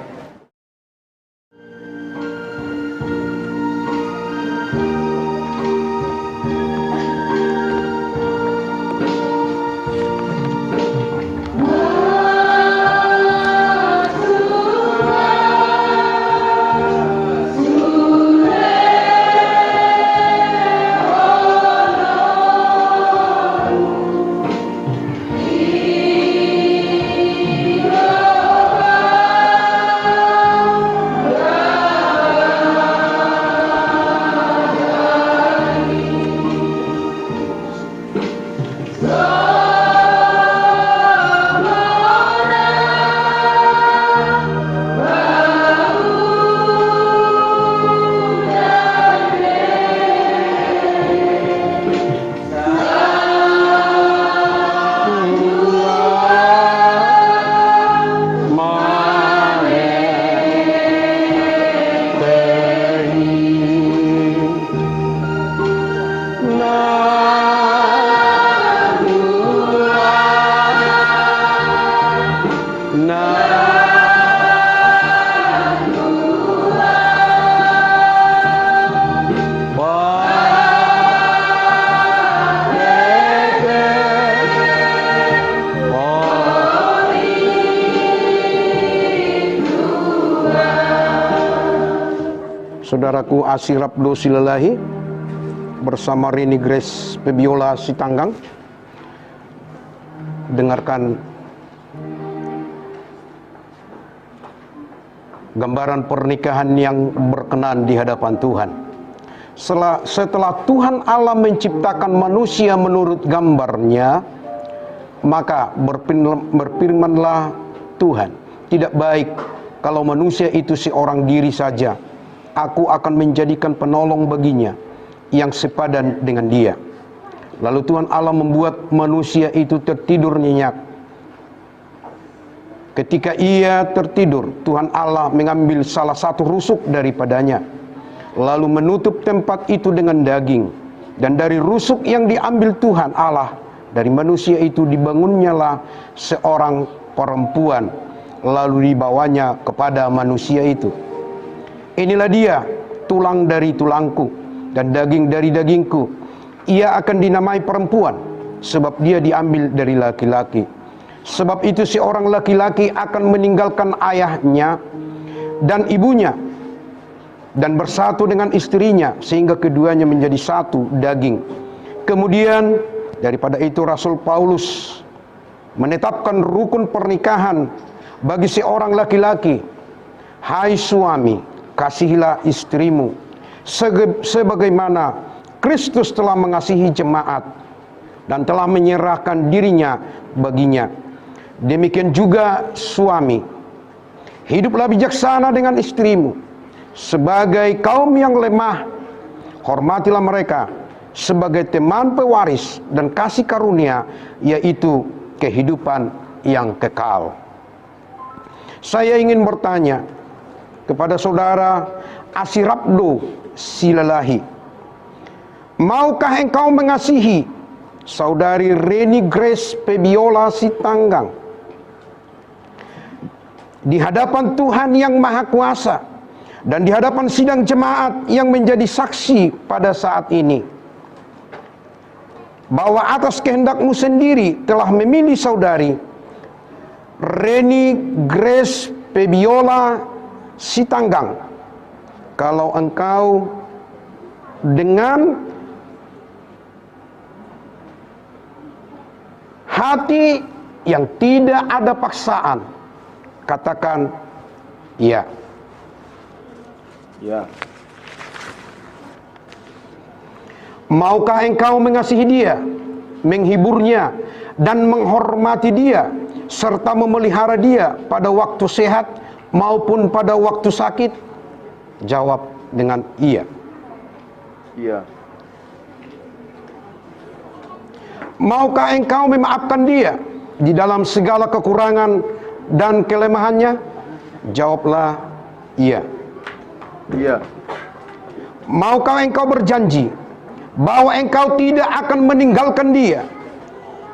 E: Saudaraku Asirapdo Silalahi bersama Rini Grace Pebiola Sitanggang, dengarkan gambaran pernikahan yang berkenan di hadapan Tuhan. Setelah Tuhan Allah menciptakan manusia menurut gambarnya, maka berfirmanlah Tuhan, tidak baik kalau manusia itu seorang diri saja. Aku akan menjadikan penolong baginya yang sepadan dengan dia. Lalu Tuhan Allah membuat manusia itu tertidur nyenyak. Ketika ia tertidur, Tuhan Allah mengambil salah satu rusuk daripadanya, lalu menutup tempat itu dengan daging. Dan dari rusuk yang diambil Tuhan Allah dari manusia itu dibangunnyalah seorang perempuan, lalu dibawanya kepada manusia itu. Inilah dia, tulang dari tulangku dan daging dari dagingku. Ia akan dinamai perempuan, sebab dia diambil dari laki-laki. Sebab itu seorang laki-laki akan meninggalkan ayahnya dan ibunya dan bersatu dengan istrinya, sehingga keduanya menjadi satu daging. Kemudian daripada itu Rasul Paulus menetapkan rukun pernikahan bagi seorang laki-laki. Hai suami, kasihilah istrimu sebagaimana Kristus telah mengasihi jemaat dan telah menyerahkan dirinya baginya. Demikian juga suami, hiduplah bijaksana dengan istrimu sebagai kaum yang lemah, hormatilah mereka sebagai teman pewaris dan kasih karunia, yaitu kehidupan yang kekal. Saya ingin bertanya kepada saudara Asirabdo Silalahi, maukah engkau mengasihi saudari Reni Grace Febiola Sitanggang di hadapan Tuhan yang Maha Kuasa dan di hadapan sidang jemaat yang menjadi saksi pada saat ini, bahwa atas kehendakmu sendiri telah memilih saudari Reni Grace Febiola Sitanggang? Kalau engkau dengan hati yang tidak ada paksaan, katakan iya.
F: Ya.
E: Maukah engkau mengasihi dia, menghiburnya, dan menghormati dia, serta memelihara dia pada waktu sehat maupun pada waktu sakit? Jawab dengan iya.
F: Iya.
E: Maukah engkau memaafkan dia di dalam segala kekurangan dan kelemahannya? Jawablah iya.
F: Iya.
E: Maukah engkau berjanji bahwa engkau tidak akan meninggalkan dia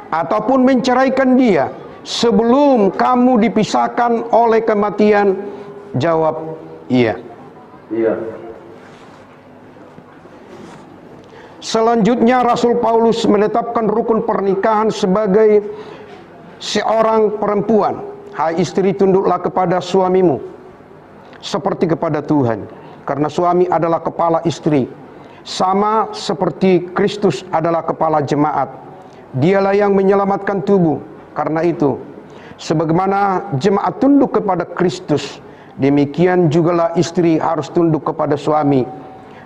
E: ataupun menceraikan dia sebelum kamu dipisahkan oleh kematian? Jawab iya.
F: Iya.
E: Selanjutnya Rasul Paulus menetapkan rukun pernikahan sebagai seorang perempuan. Hai istri, tunduklah kepada suamimu seperti kepada Tuhan, karena suami adalah kepala istri, sama seperti Kristus adalah kepala jemaat. Dialah yang menyelamatkan tubuh. Karena itu, sebagaimana jemaat tunduk kepada Kristus, demikian jugalah istri harus tunduk kepada suami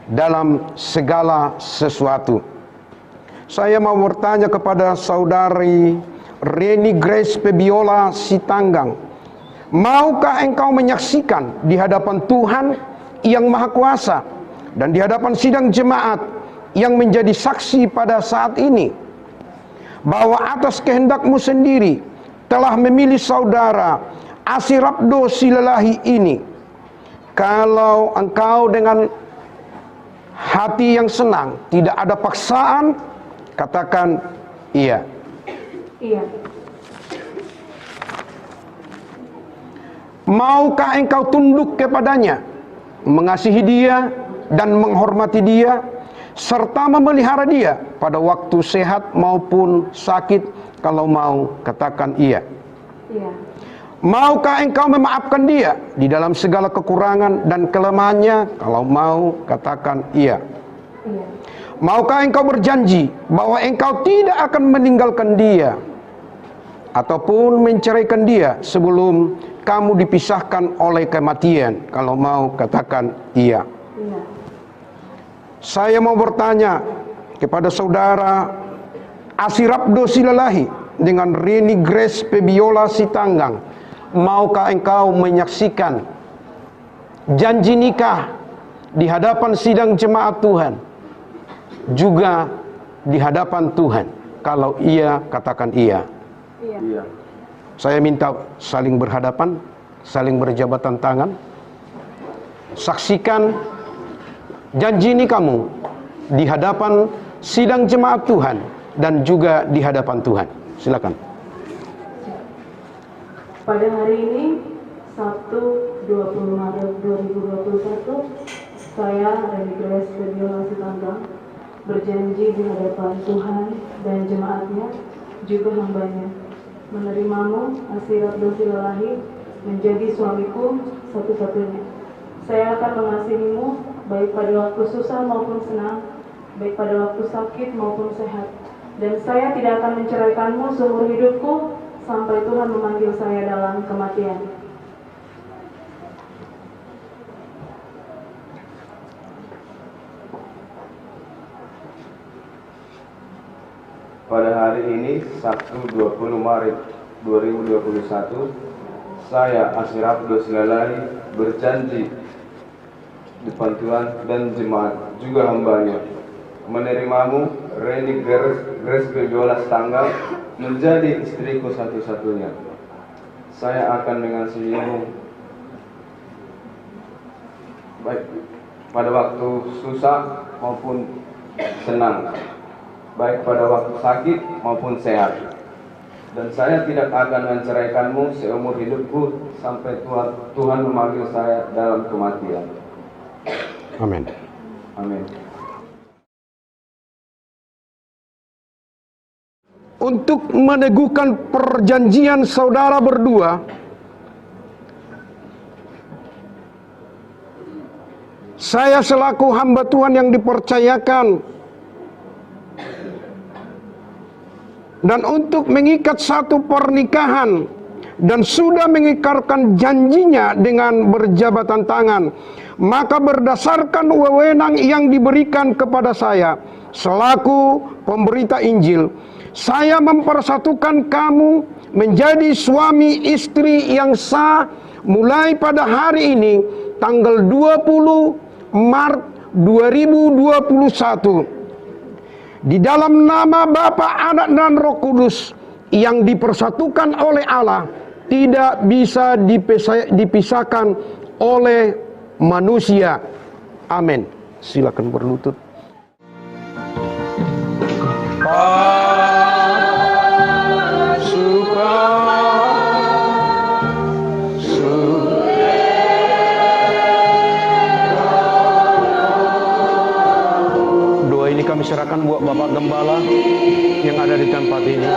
E: dalam segala sesuatu. Saya mau bertanya kepada saudari Reni Grace Febiola Sitanggang, maukah engkau menyaksikan di hadapan Tuhan yang Maha Kuasa dan di hadapan sidang jemaat yang menjadi saksi pada saat ini, bahwa atas kehendakmu sendiri telah memilih saudara Asirabdo Silalahi ini? Kalau engkau dengan hati yang senang, tidak ada paksaan, katakan iya.
G: Iya.
E: Maukah engkau tunduk kepadanya, mengasihi dia dan menghormati dia, serta memelihara dia pada waktu sehat maupun sakit? Kalau mau, katakan iya.
G: Iya.
E: Maukah engkau memaafkan dia di dalam segala kekurangan dan kelemahannya? Kalau mau, katakan iya.
G: Iya.
E: Maukah engkau berjanji bahwa engkau tidak akan meninggalkan dia ataupun menceraikan dia sebelum kamu dipisahkan oleh kematian? Kalau mau, katakan iya.
G: Iya.
E: Saya mau bertanya kepada saudara Asirabdo Silalahi dengan Reni Grace Febiola Sitanggang, maukah engkau menyaksikan janji nikah di hadapan sidang jemaat Tuhan, juga di hadapan Tuhan? Kalau iya, katakan iya.
G: Iya.
F: Iya.
E: Saya minta saling berhadapan, saling berjabatan tangan. Saksikan janji nikahmu di hadapan sidang jemaat Tuhan dan juga di hadapan Tuhan. Silakan.
G: Pada hari ini, Sabtu 20 Maret 2021, saya, Reni Grace Febiola Sitanggang, berjanji di hadapan Tuhan dan jemaatnya, juga hambanya, menerimamu, Asirabdo Silalahi, menjadi suamiku satu-satunya. Saya akan mengasihimu baik pada waktu susah maupun senang, baik pada waktu sakit maupun sehat. Dan saya tidak akan menceraikanmu seumur hidupku sampai Tuhan memanggil saya dalam kematian.
F: Pada hari ini, Sabtu 20 Maret 2021, saya Asirabdo Silalahi berjanji depan Tuhan dan jemaat, juga hambanya, menerimamu, Reni Grace Bebiola Tanggal, menjadi istriku satu-satunya. Saya akan mengasihimu baik pada waktu susah maupun senang, baik pada waktu sakit maupun sehat. Dan saya tidak akan menceraikanmu seumur hidupku sampai Tuhan memanggil saya dalam kematian.
E: Amin.
F: Amin.
E: Untuk meneguhkan perjanjian saudara berdua, saya selaku hamba Tuhan yang dipercayakan dan untuk mengikat satu pernikahan dan sudah mengikrarkan janjinya dengan berjabatan tangan, maka berdasarkan wewenang yang diberikan kepada saya selaku pemberita Injil, saya mempersatukan kamu menjadi suami istri yang sah mulai pada hari ini tanggal 20 Maret 2021 di dalam nama Bapa, Anak dan Roh Kudus yang dipersatukan oleh Allah, tidak bisa dipisahkan oleh manusia. Amin. Silakan berlutut. Doa ini kami serahkan buat Bapak Gembala yang ada di tempat ini.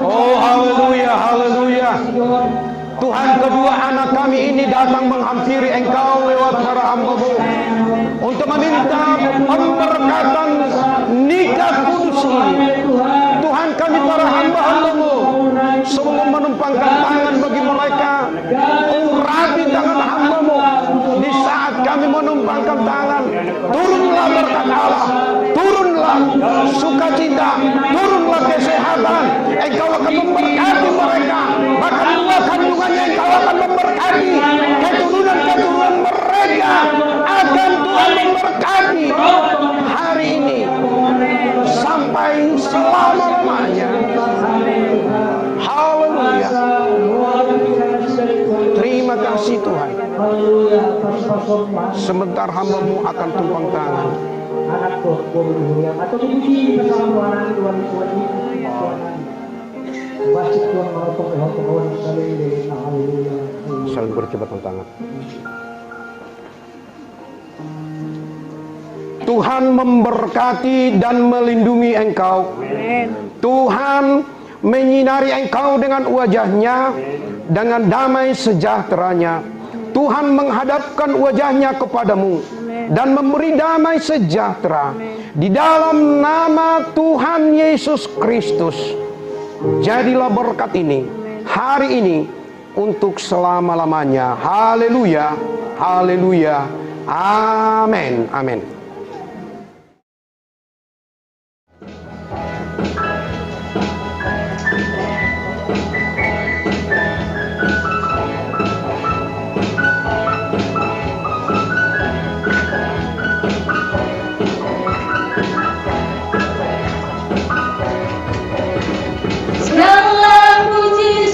E: Oh haleluya, haleluya. Tuhan, kedua anak kami ini datang menghampiri Engkau lewat para hamba-Mu untuk meminta pemberkatan nikah kudus ini. Tuhan, kami para hamba-hamba-Mu sungguh menumpangkan tangan bagi mereka. Urapi tangan hamba-Mu di saat kami menumpangkan tangan. Turunlah berkat Allah, turunlah sukacita, turunlah kesehatan. Engkau akan memberkati mereka, bahkan dua kandungannya Engkau akan memberkati. Keturunan-keturunan mereka akan Tuhan memberkati hari ini sampai selama-lamanya. Haleluya. Terima kasih Tuhan. Sebentar hamba-Mu akan tumpang tangan. Saling berjabatan tangan. Tuhan memberkati dan melindungi engkau. Tuhan menyinari engkau dengan wajah-Nya, dengan damai sejahteranya. Tuhan menghadapkan wajah-Nya kepadamu dan memberi damai sejahtera. Di dalam nama Tuhan Yesus Kristus, jadilah berkat ini hari ini untuk selama-lamanya. Haleluya, haleluya, amin, amin.
A: Segala puji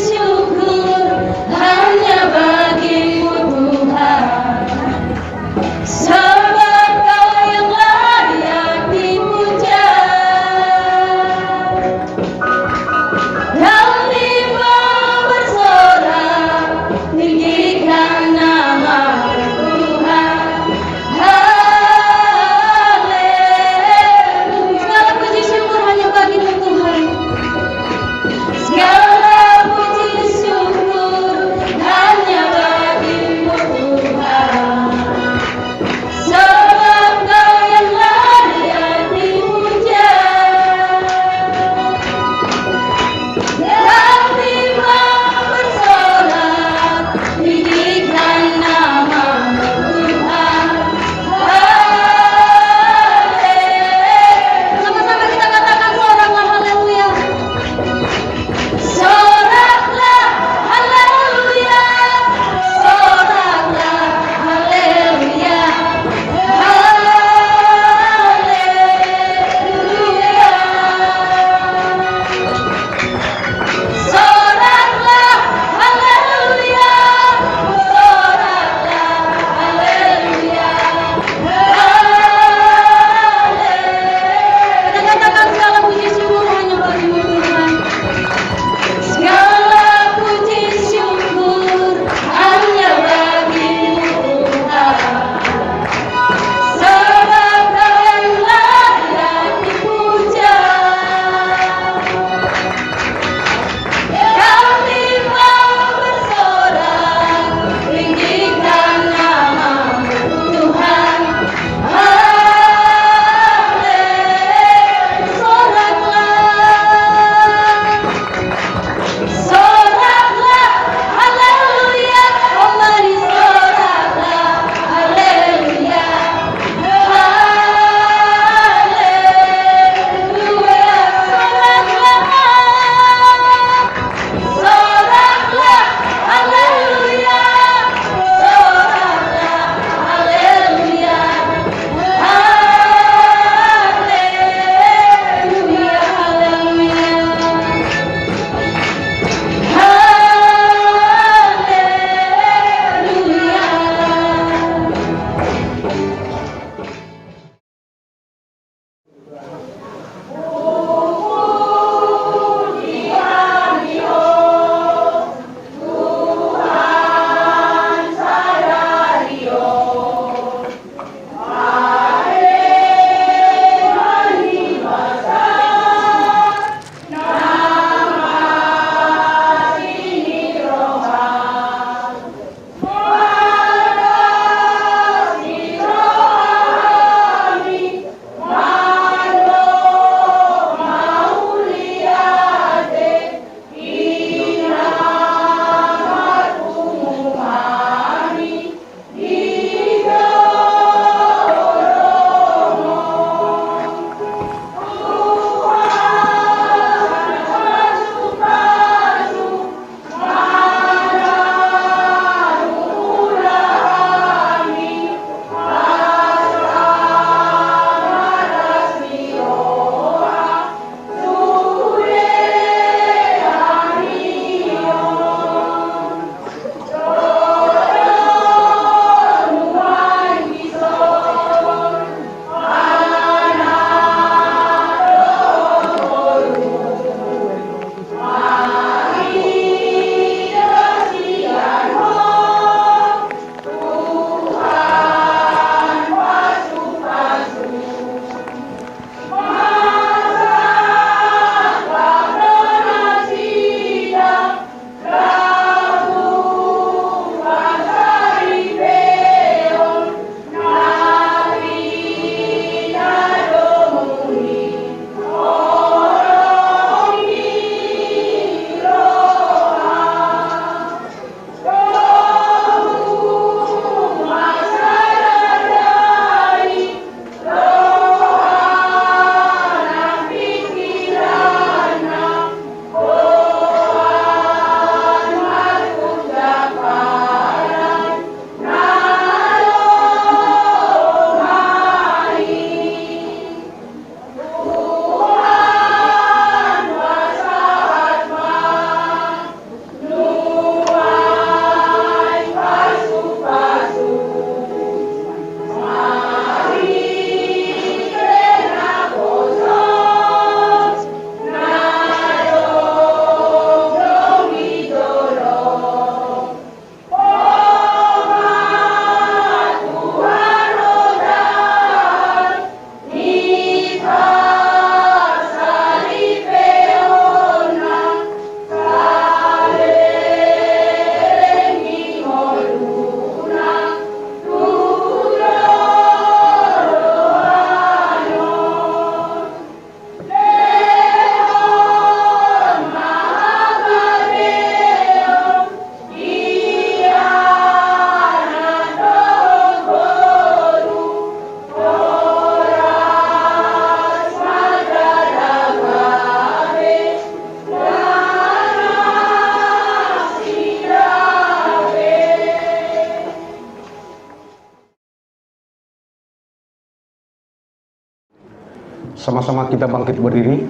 E: Sama-sama kita bangkit berdiri.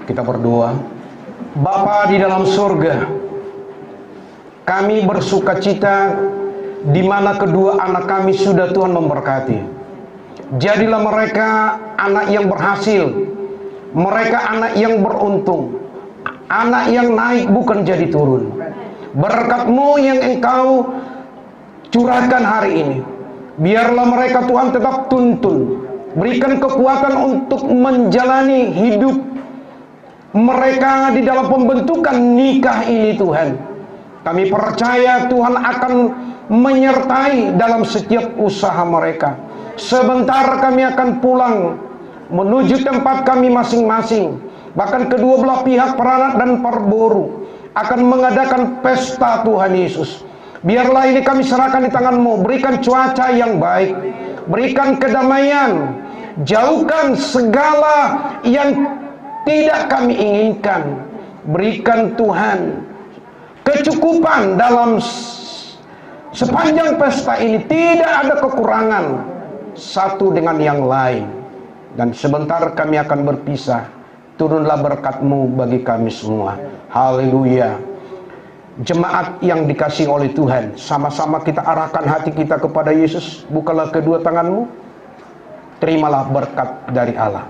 E: Kita berdoa. Bapa di dalam surga, kami bersuka cita di mana kedua anak kami sudah Tuhan memberkati. Jadilah mereka anak yang berhasil, mereka anak yang beruntung, anak yang naik bukan jadi turun. Berkat-Mu yang Engkau curahkan hari ini, biarlah mereka Tuhan tetap tuntun. Berikan kekuatan untuk menjalani hidup mereka di dalam pembentukan nikah ini Tuhan. Kami percaya Tuhan akan menyertai dalam setiap usaha mereka. Sebentar kami akan pulang menuju tempat kami masing-masing. Bahkan kedua belah pihak peranak dan perboru akan mengadakan pesta Tuhan Yesus. Biarlah ini kami serahkan di tangan-Mu. Berikan cuaca yang baik, berikan kedamaian, jauhkan segala yang tidak kami inginkan. Berikan Tuhan kecukupan dalam sepanjang pesta ini. Tidak ada kekurangan satu dengan yang lain. Dan sebentar kami akan berpisah. Turunlah berkat-Mu bagi kami semua. Haleluya. Jemaat yang dikasihi oleh Tuhan, sama-sama kita arahkan hati kita kepada Yesus. Bukalah kedua tangan-Mu. Terimalah berkat dari Allah.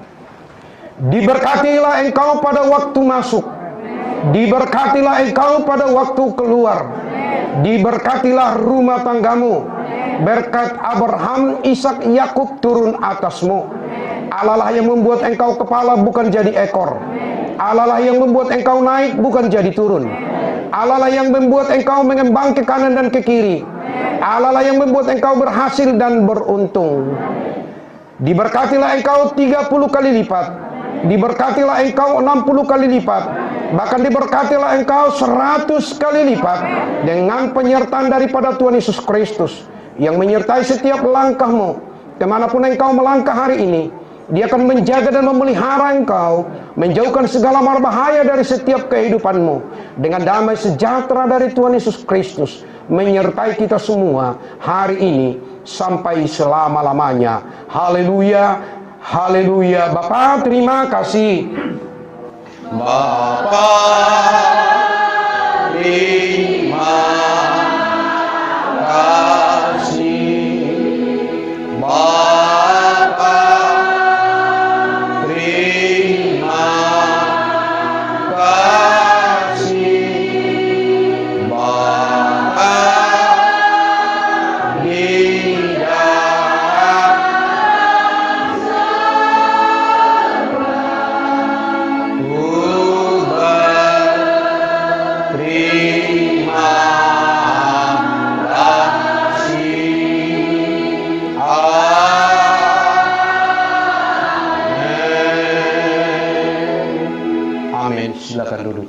E: Diberkatilah engkau pada waktu masuk, diberkatilah engkau pada waktu keluar, diberkatilah rumah tanggamu. Berkat Abraham, Ishak, Yakub turun atasmu. Allah lah yang membuat engkau kepala bukan jadi ekor. Allah lah yang membuat engkau naik bukan jadi turun. Allah lah yang membuat engkau mengembang ke kanan dan ke kiri. Allah lah yang membuat engkau berhasil dan beruntung. Diberkatilah engkau 30 kali lipat, diberkatilah engkau 60 kali lipat, bahkan diberkatilah engkau 100 kali lipat, dengan penyertaan daripada Tuhan Yesus Kristus yang menyertai setiap langkahmu. Kemanapun engkau melangkah hari ini, Dia akan menjaga dan memelihara engkau, menjauhkan segala mara bahaya dari setiap kehidupanmu, dengan damai sejahtera dari Tuhan Yesus Kristus menyertai kita semua hari ini sampai selama-lamanya. Haleluya, haleluya. Bapa, terima kasih. Bapa, terima kasih. Bapa, terima kasih. Bapa, di dalam ku berterima kasih. Amin. Amin. Silakan duduk.